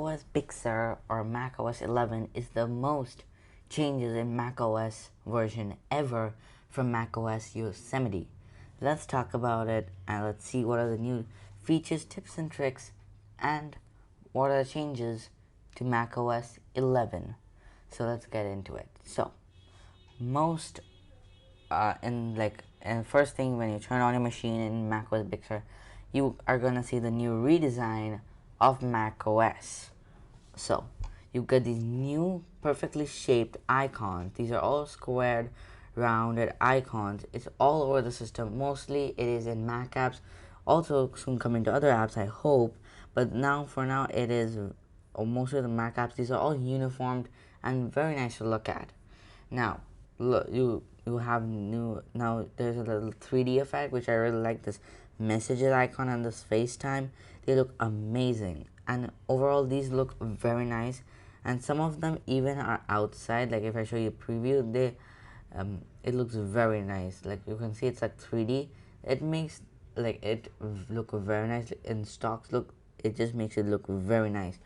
macOS Big Sur or macOS 11 is the most changes in macOS version ever from macOS Yosemite. Let's talk about it and let's see what are the new features, tips and tricks, and what are the changes to macOS 11. So let's get into it. So most and first thing when you turn on your machine in macOS Big Sur, you are gonna see the new redesign of macOS. So you get these new perfectly shaped icons. These are all squared, rounded icons. It's all over the system. Mostly it is in Mac apps. Also soon coming to other apps, I hope. But now, for now, it is most of the Mac apps. These are all uniformed and very nice to look at. Now, look, you have new now. There's a little 3D effect which I really like. This messages icon and this FaceTime. They look amazing, and overall these look very nice. And some of them even are outside. Like if I show you a preview, it looks very nice. Like you can see, it's like 3D. It makes it look very nice in stocks. Look, it just makes it look very nice.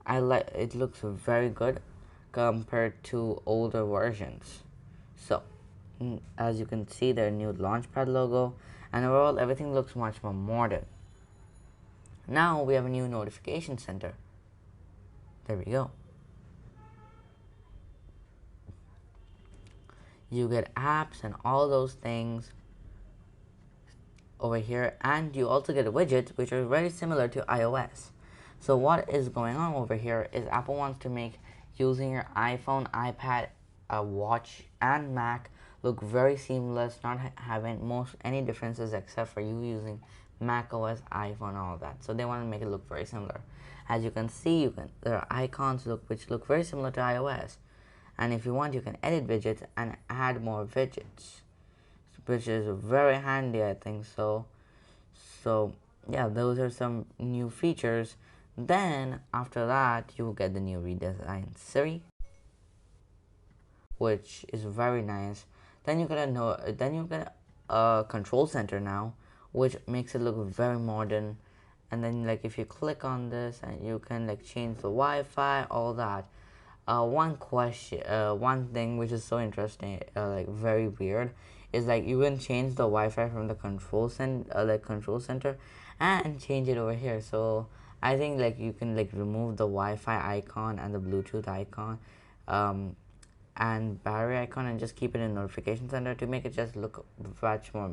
I like it. Looks very good compared to older versions. So, as you can see, their new launchpad logo, and overall everything looks much more modern. Now we have a new notification center. There we go. You get apps and all those things over here, and you also get widgets which are very similar to iOS. So what is going on over here is Apple wants to make using your iPhone, iPad, watch, and Mac look very seamless, not having any differences except for you using Mac OS, iPhone, all that. So they want to make it look very similar. As you can see, there are icons which look very similar to iOS, and if you want, you can edit widgets and add more widgets, which is very handy, I think so. So yeah, those are some new features. Then after that, you will get the new redesigned Siri, which is very nice. Then you get a control center now, which makes it look very modern. And then like if you click on this, and you can like change the Wi-Fi, all that. One thing which is so interesting, like very weird, is like you can change the Wi-Fi from the control center, and change it over here. So I think like you can like remove the Wi-Fi icon and the Bluetooth icon, and battery icon, and just keep it in notification center to make it just look much more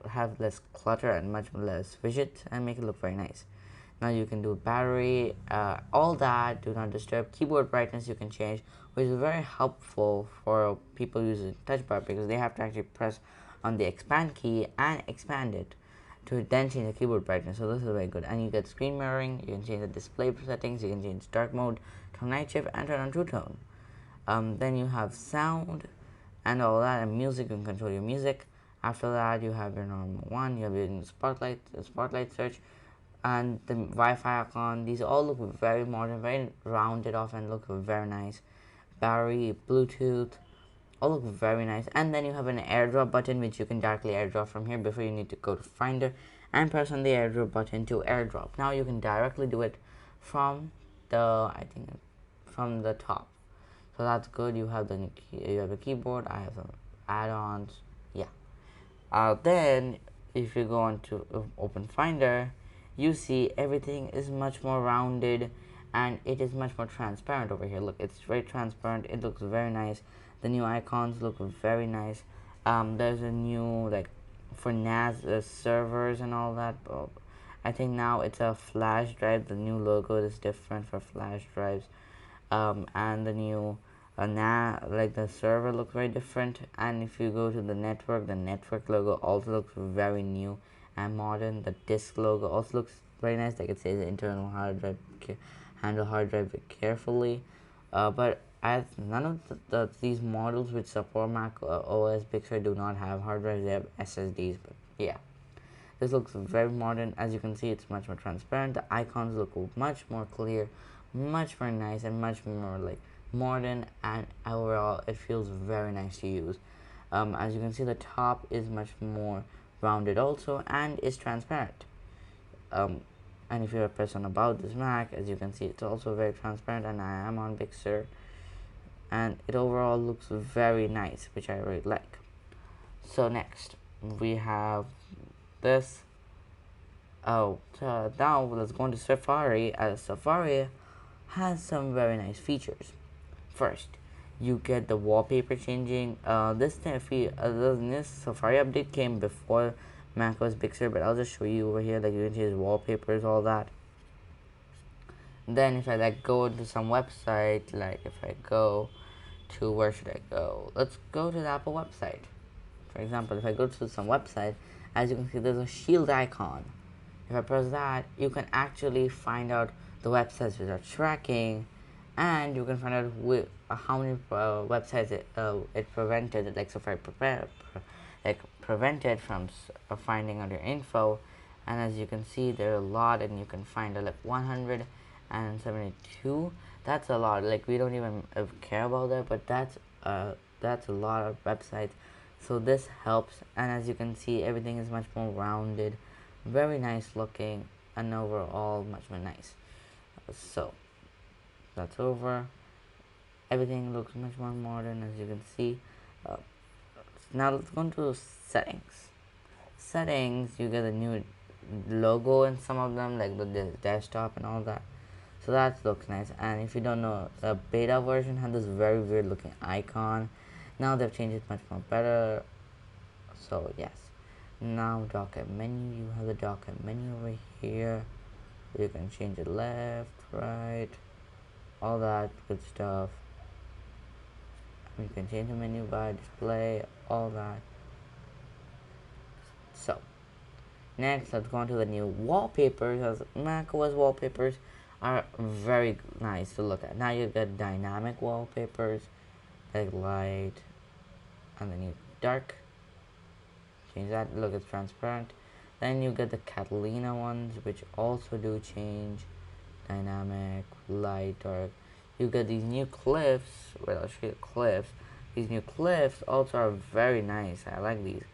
have less clutter and much less widgets, and make it look very nice. Now you can do battery, all that, do not disturb. Keyboard brightness you can change, which is very helpful for people using touch bar, because they have to actually press on the expand key and expand it to then change the keyboard brightness. So this is very good. And you get screen mirroring, you can change the display settings, you can change dark mode, turn night shift, and turn on true tone. Then you have sound and all that, and music, you can control your music. After that, you have your normal one, you have your spotlight search, and the Wi-Fi icon. These all look very modern, very rounded off, and look very nice. Battery, Bluetooth, all look very nice. And then you have an airdrop button, which you can directly airdrop from here before you need to go to Finder and press on the airdrop button to airdrop. Now you can directly do it from from the top. So that's good. You have a keyboard. I have some add-ons. Yeah. Then if you go on to open Finder, you see everything is much more rounded, and it is much more transparent over here. Look, it's very transparent. It looks very nice. The new icons look very nice. There's a new for NAS servers and all that. I think now it's a flash drive. The new logo is different for flash drives, and the new the server looks very different. And if you go to the network logo also looks very new and modern. The disk logo also looks very nice. Like it says internal hard drive, handle hard drive carefully. But as none of these models which support Mac OS Big Sur do not have hard drives, they have SSDs. But yeah, this looks very modern. As you can see, it's much more transparent. The icons look much more clear, much more nice, and much more modern, and overall it feels very nice to use. As you can see, the top is much more rounded also, and is transparent. And if you press on about this Mac, as you can see, it's also very transparent, and I am on Big Sur, and it overall looks very nice, which I really like. So next we have this. Oh, so now let's go into Safari, as Safari has some very nice features. First, you get the wallpaper changing. This Safari update came before macOS Big Sur, but I'll just show you over here. Like, you can change wallpapers, all that. Then if I like go into some website, like if I go to, where should I go? Let's go to the Apple website. For example, if I go to some website, as you can see, there's a shield icon. If I press that, you can actually find out the websites which are tracking, and you can find out how many websites it prevented, like so far prevented from finding out your info. And as you can see, there are a lot, and you can find like 172. That's a lot. Like, we don't even care about that, but that's a lot of websites. So this helps, and as you can see, everything is much more rounded, very nice looking, and overall much more nice. So that's over. Everything looks much more modern, as you can see. Now let's go into settings. Settings, you get a new logo in some of them, like the desktop and all that. So that looks nice. And if you don't know, the beta version had this very weird looking icon. Now they've changed it much more better. So yes. Now docket menu, you have the docket menu over here. You can change it left, right, all that good stuff. You can change the menu by display, all that. So next, let's go on to the new wallpapers. As macOS wallpapers are very nice to look at. Now you get dynamic wallpapers, like light, and then you dark. Change that, look, it's transparent. Then you get the Catalina ones, which also do change dynamic, light, dark. You get these new cliffs. Well, I'll show you the cliffs. These new cliffs also are very nice. I like these.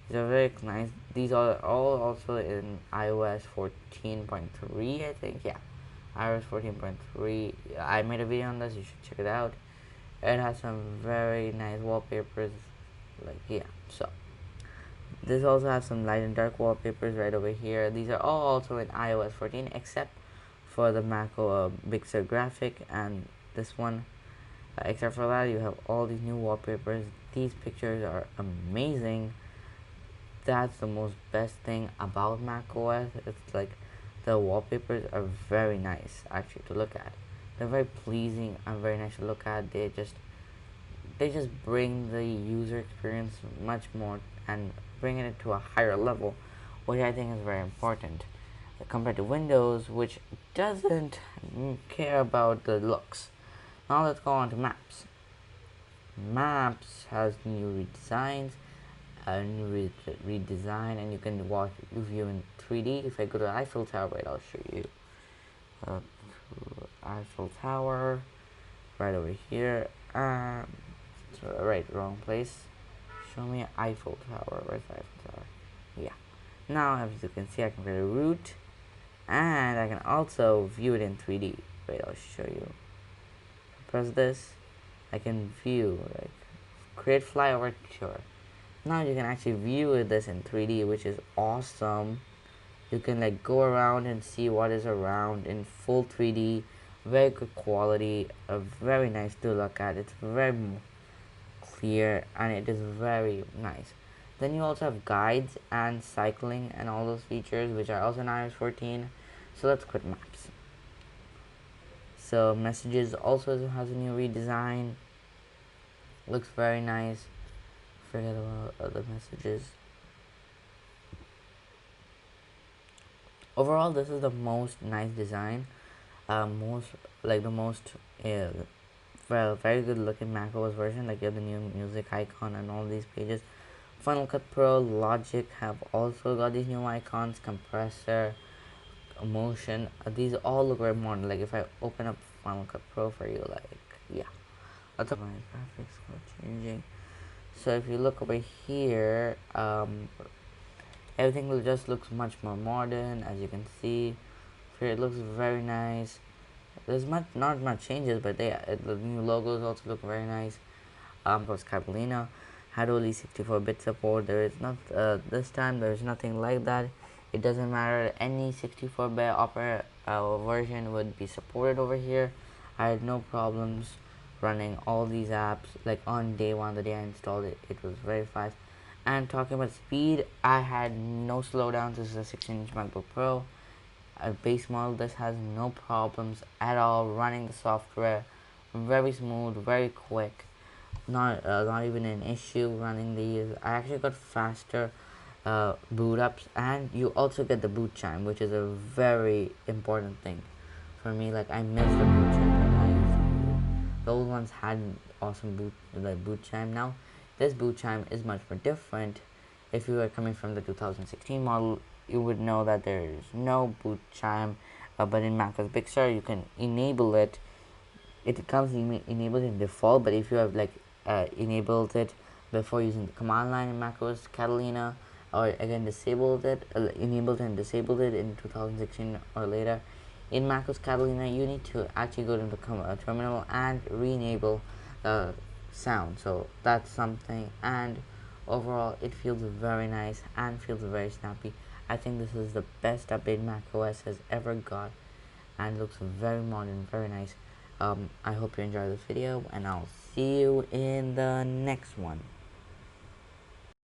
These are very nice. These are all also in iOS 14.3, I think. Yeah, iOS 14.3. I made a video on this. You should check it out. It has some very nice wallpapers. Like, yeah. So this also has some light and dark wallpapers right over here. These are all also in iOS 14, except for the macOS Big Sur graphic and this one. Except for that, you have all these new wallpapers. These pictures are amazing. That's the most best thing about macOS. It's like the wallpapers are very nice actually to look at. They're very pleasing and very nice to look at. They just bring the user experience much more and bringing it to a higher level, which I think is very important compared to Windows, which doesn't care about the looks. Now let's go on to Maps. Maps has new redesigns, a new redesign, and you can watch view in 3D. If I go to Eiffel Tower, right, I'll show you. Eiffel Tower, right over here. Right, wrong place. Show me Eiffel Tower. Where's Eiffel Tower? Yeah. Now, as you can see, I can create a route, and I can also view it in 3D. Wait, I'll show you. Press this, I can view, like, create flyover tour. Now you can actually view this in 3D, which is awesome. You can like go around and see what is around in full 3D. Very good quality, very nice to look at. It's very clear and it is very nice. Then you also have guides and cycling and all those features, which are also in iOS 14. So let's quit Maps. So Messages also has a new redesign. Looks very nice. Forget about other Messages. Overall, this is the most nice design. Very good looking macOS version. Like, you have the new music icon and all these pages. Final Cut Pro, Logic have also got these new icons. Compressor, Motion. These all look very modern. Like, if I open up Final Cut Pro for you, like, yeah, that's my graphics are changing. So if you look over here, everything just looks much more modern, as you can see. here. It looks very nice. There's not much changes, but the new logos also look very nice. Of course, Catalina had only 64-bit support. There is not this time. There's nothing like that. It doesn't matter. Any 64-bit Opera version would be supported over here. I had no problems running all these apps. Like on day one, the day I installed it, it was very fast. And talking about speed, I had no slowdowns. This is a 16-inch MacBook Pro. A base model. This has no problems at all running the software. Very smooth, very quick. Not even an issue running these. I actually got faster boot ups, and you also get the boot chime, which is a very important thing for me. Like, I miss the boot chime that I used to do. The old ones had awesome boot chime. Now this boot chime is much more different. If you are coming from the 2016 model, you would know that there is no boot chime, but in macOS Big Sur you can enable it. It comes enabled in default, but if you have like enabled it before using the command line in macOS Catalina, or again disabled it, enabled and disabled it in 2016 or later, in macOS Catalina you need to actually go to the terminal and re-enable sound. So that's something, and overall it feels very nice and feels very snappy. I think this is the best update macOS has ever got, and looks very modern, very nice. I hope you enjoyed this video, and I'll see you in the next one.